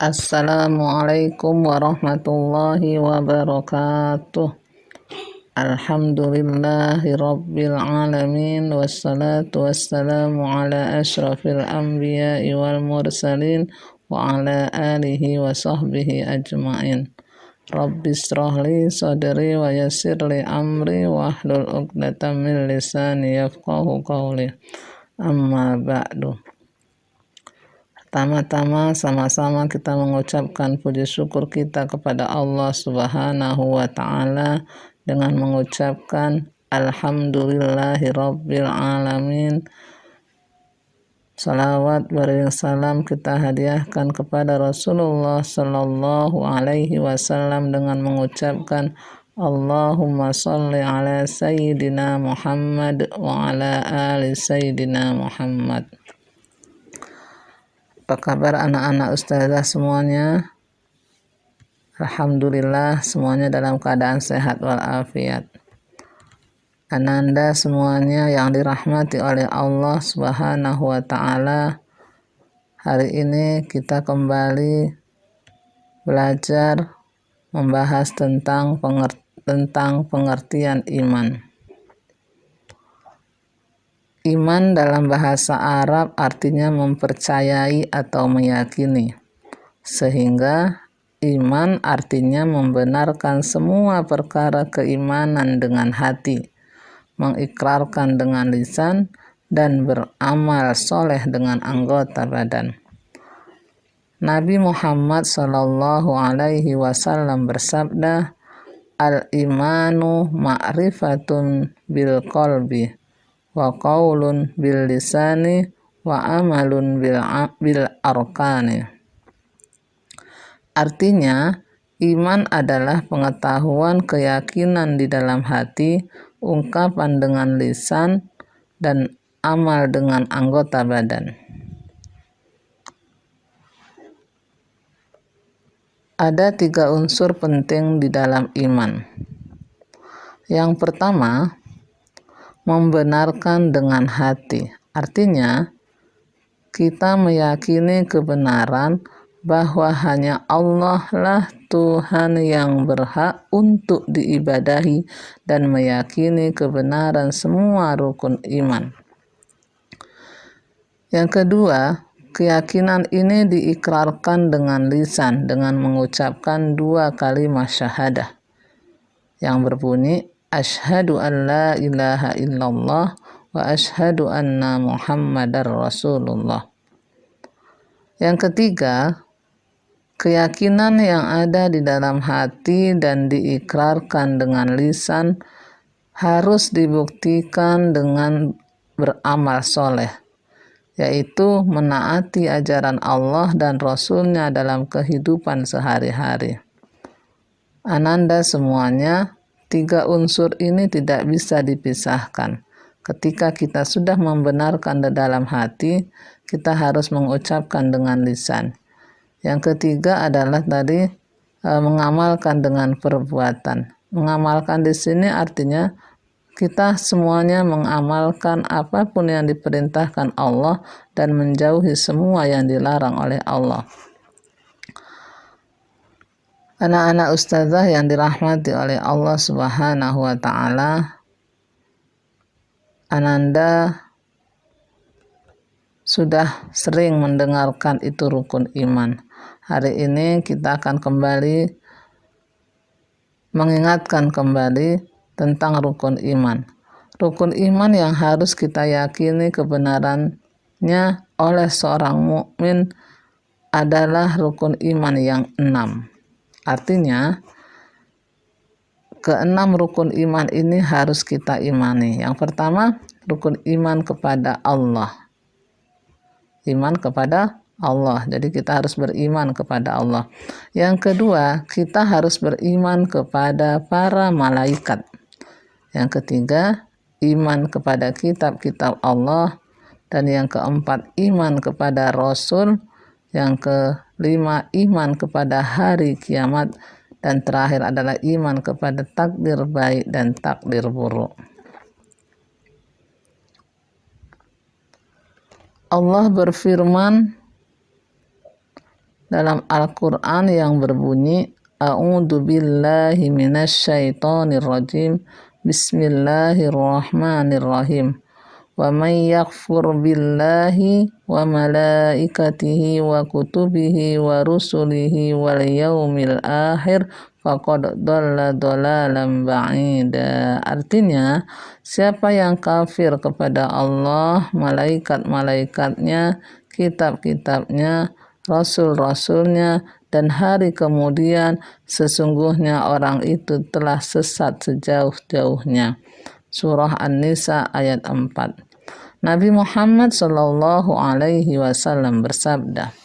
Assalamualaikum warahmatullahi wabarakatuh. Alhamdulillahi rabbil alamin. Wassalatu wassalamu ala ashrafil anbiya'i wal mursalin wa ala alihi wa sahbihi ajma'in. Rabbis shrahli sadri wa yassirli amri wa hlul 'uqdatam min lisani yafqahu qawli. Amma ba'du. Pertama-tama sama-sama kita mengucapkan puji syukur kita kepada Allah Subhanahu wa ta'ala dengan mengucapkan Alhamdulillahi rabbil alamin. Salawat beriring salam kita hadiahkan kepada Rasulullah sallallahu alaihi wasallam dengan mengucapkan Allahumma sholli ala sayyidina Muhammad wa ala ali sayyidina Muhammad. Apa kabar anak-anak ustazah semuanya? Alhamdulillah semuanya dalam keadaan sehat walafiat. Ananda semuanya yang dirahmati oleh Allah Subhanahu wa ta'ala, hari ini kita kembali belajar membahas tentang pengertian iman. Iman dalam bahasa Arab artinya mempercayai atau meyakini, sehingga iman artinya membenarkan semua perkara keimanan dengan hati, mengikrarkan dengan lisan, dan beramal soleh dengan anggota badan. Nabi Muhammad sallallahu alaihi wasallam bersabda, "Al-imanu ma'rifatun bil qalbi, wa qaulun bil lisani, wa amalun bil arkani." Artinya, iman adalah pengetahuan keyakinan di dalam hati, ungkapan dengan lisan, dan amal dengan anggota badan. Ada 3 unsur penting di dalam iman. Yang pertama, membenarkan dengan hati. Artinya, kita meyakini kebenaran bahwa hanya Allah lah Tuhan yang berhak untuk diibadahi dan meyakini kebenaran semua rukun iman. Yang kedua, keyakinan ini diikrarkan dengan lisan dengan mengucapkan 2 kalimat syahadah yang berbunyi Asyhadu an la ilaha illallah wa asyhadu anna Muhammadar Rasulullah. Yang ketiga, keyakinan yang ada di dalam hati dan diikrarkan dengan lisan harus dibuktikan dengan beramal soleh, yaitu menaati ajaran Allah dan Rasul-Nya dalam kehidupan sehari-hari. Ananda semuanya, 3 unsur ini tidak bisa dipisahkan. Ketika kita sudah membenarkan di dalam hati, kita harus mengucapkan dengan lisan. Yang ketiga adalah tadi mengamalkan dengan perbuatan. Mengamalkan di sini artinya kita semuanya mengamalkan apapun yang diperintahkan Allah dan menjauhi semua yang dilarang oleh Allah. Anak-anak ustazah yang dirahmati oleh Allah Subhanahu wa ta'ala, Ananda sudah sering mendengarkan itu rukun iman. Hari ini kita akan kembali mengingatkan kembali tentang rukun iman. Rukun iman yang harus kita yakini kebenarannya oleh seorang mukmin adalah rukun iman yang 6. Artinya, ke-6 rukun iman ini harus kita imani. Yang pertama, rukun iman kepada Allah. Iman kepada Allah. Jadi kita harus beriman kepada Allah. Yang kedua, kita harus beriman kepada para malaikat. Yang ketiga, iman kepada kitab-kitab Allah. Dan yang keempat, iman kepada Rasul. Yang kelima, iman kepada hari kiamat. Dan terakhir adalah iman kepada takdir baik dan takdir buruk. Allah berfirman dalam Al-Quran yang berbunyi A'udzu billahi minasyaitonir rajim. Bismillahirrahmanirrahim. Wa may yakfur billahi wa malaikatihi wa kutubihi wa rusulihi wal yaumil akhir faqad dhalla dhalalan ba'ida. Artinya, siapa yang kafir kepada Allah, malaikat-malaikatnya, kitab-kitabnya, rasul-rasulnya, dan hari kemudian, sesungguhnya orang itu telah sesat sejauh-jauhnya. Surah An-Nisa ayat 4. Nabi Muhammad Shallallahu Alaihi Wasallam bersabda,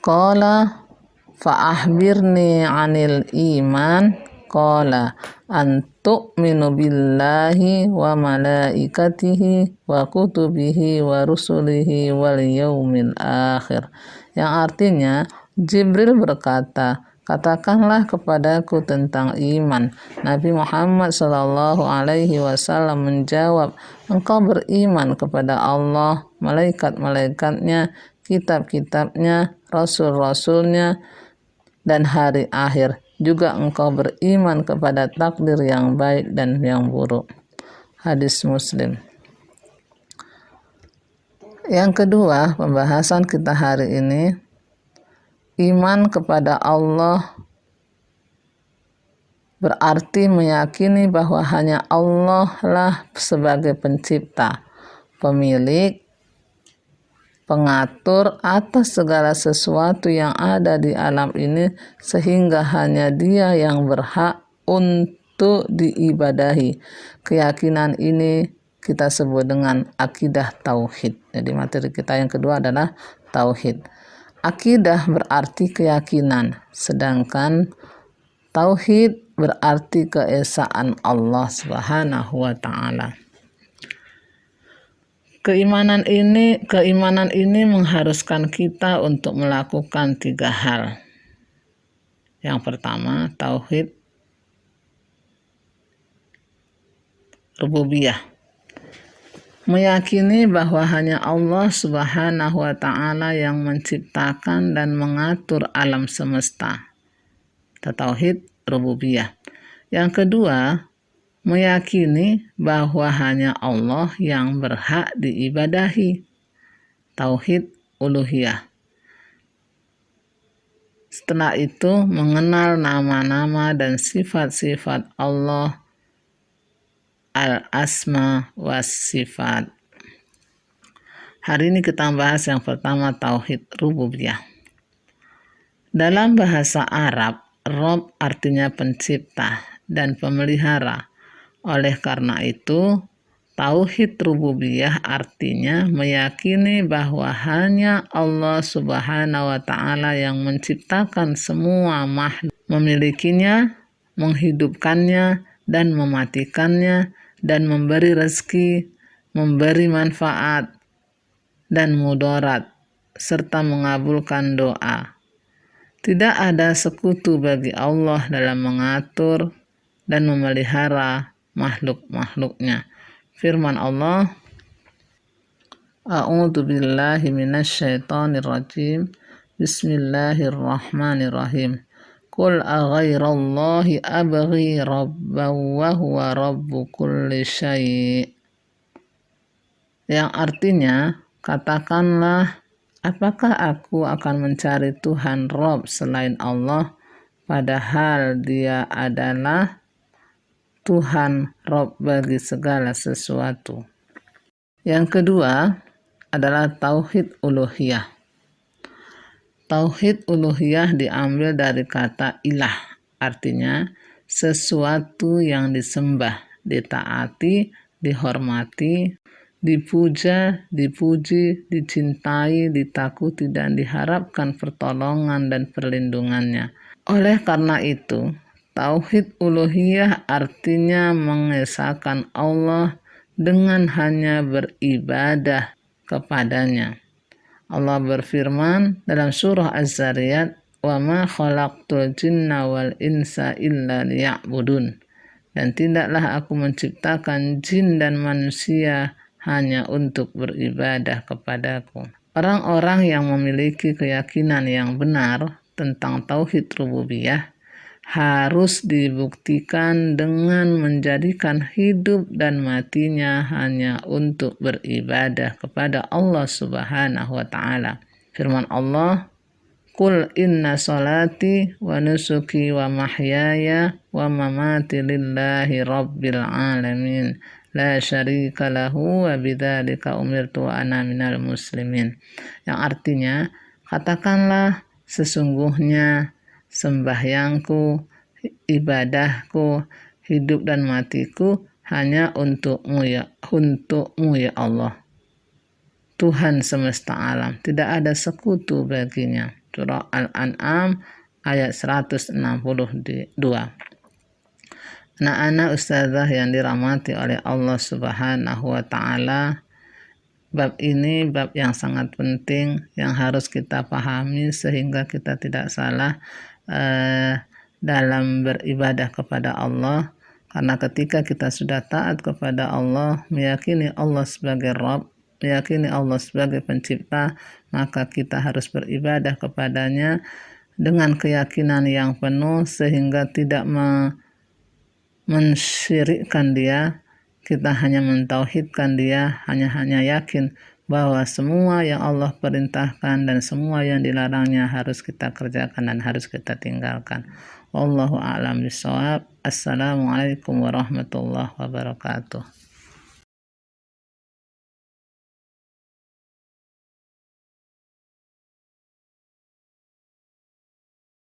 Qala fa'ahbirni 'anil iman. Qala an tu'minu billahi wa malaikatihi wa kutubihi wa rusulihi wal yaumil akhir. Yang artinya, Jibril berkata, katakanlah kepadaku tentang iman. Nabi Muhammad Shallallahu Alaihi Wasallam menjawab, engkau beriman kepada Allah, malaikat-malaikatnya, kitab-kitabnya, rasul-rasulnya, dan hari akhir. Juga engkau beriman kepada takdir yang baik dan yang buruk. Hadis Muslim. Yang kedua, pembahasan kita hari ini, iman kepada Allah berarti meyakini bahwa hanya Allah lah sebagai pencipta, pemilik, pengatur atas segala sesuatu yang ada di alam ini, sehingga hanya Dia yang berhak untuk diibadahi. Keyakinan ini kita sebut dengan akidah tauhid. Jadi materi kita yang kedua adalah tauhid. Akidah berarti keyakinan, sedangkan tauhid berarti keesaan Allah Subhanahu wa taala. Keimanan ini mengharuskan kita untuk melakukan 3 hal. Yang pertama, tauhid rububiyah. Meyakini bahwa hanya Allah Subhanahu wa taala yang menciptakan dan mengatur alam semesta. Tauhid rububiyah. Yang kedua, meyakini bahwa hanya Allah yang berhak diibadahi. Tauhid uluhiyah. Setelah itu, mengenal nama-nama dan sifat-sifat Allah, al-asma was sifat. Hari ini kita bahas yang pertama, tauhid rububiyah. Dalam bahasa Arab, Rob artinya pencipta dan pemelihara. Oleh karena itu, tauhid rububiyah artinya meyakini bahwa hanya Allah Subhanahu wa taala yang menciptakan semua makhluk, memilikinya, menghidupkannya, dan mematikannya, dan memberi rezeki, memberi manfaat, dan mudarat, serta mengabulkan doa. Tidak ada sekutu bagi Allah dalam mengatur dan memelihara makhluk-makhluknya. Firman Allah, A'udzu billahi minasyaitonir rajim. Bismillahirrahmanirrahim. Qul aghairallahi abghi rabban wa huwa rabbu kulli syai'. Yang artinya, katakanlah, apakah aku akan mencari Tuhan Rob selain Allah, padahal Dia adalah Tuhan Rob bagi segala sesuatu. Yang kedua adalah tauhid uluhiyah. Tauhid uluhiyah diambil dari kata ilah, artinya sesuatu yang disembah, ditaati, dihormati, dipuja, dipuji, dicintai, ditakuti, dan diharapkan pertolongan dan perlindungannya. Oleh karena itu, tauhid uluhiyah artinya mengesahkan Allah dengan hanya beribadah kepadanya. Allah berfirman dalam surah Az-Zariyat, "Wa ma khalaqtul jinna wal insa illa liya'budun." Dan tidaklah aku menciptakan jin dan manusia hanya untuk beribadah kepadaku. Orang-orang yang memiliki keyakinan yang benar tentang tauhid rububiyah harus dibuktikan dengan menjadikan hidup dan matinya hanya untuk beribadah kepada Allah Subhanahu wa taala. Firman Allah, "Qul inna salati wa nusuki wa mahyaya wa mamati lillahi rabbil alamin. La syarika lahu wa bidzalika umirtu wa ana minal muslimin." Yang artinya, katakanlah sesungguhnya sembahyangku, ibadahku, hidup dan matiku hanya untukmu ya Allah, Tuhan semesta alam. Tidak ada sekutu baginya. Surah Al-An'am ayat 162. Anak-anak ustazah yang dirahmati oleh Allah Subhanahu wa taala, bab ini bab yang sangat penting yang harus kita pahami sehingga kita tidak salah dalam beribadah kepada Allah. Karena ketika kita sudah taat kepada Allah, meyakini Allah sebagai Rabb, meyakini Allah sebagai pencipta, maka kita harus beribadah kepadanya dengan keyakinan yang penuh sehingga tidak mensyirikkan dia. Kita hanya mentauhidkan dia, hanya yakin bahwa semua yang Allah perintahkan dan semua yang dilarangnya harus kita kerjakan dan harus kita tinggalkan. Wallahu a'lam bishawab. Assalamualaikum warahmatullahi wabarakatuh.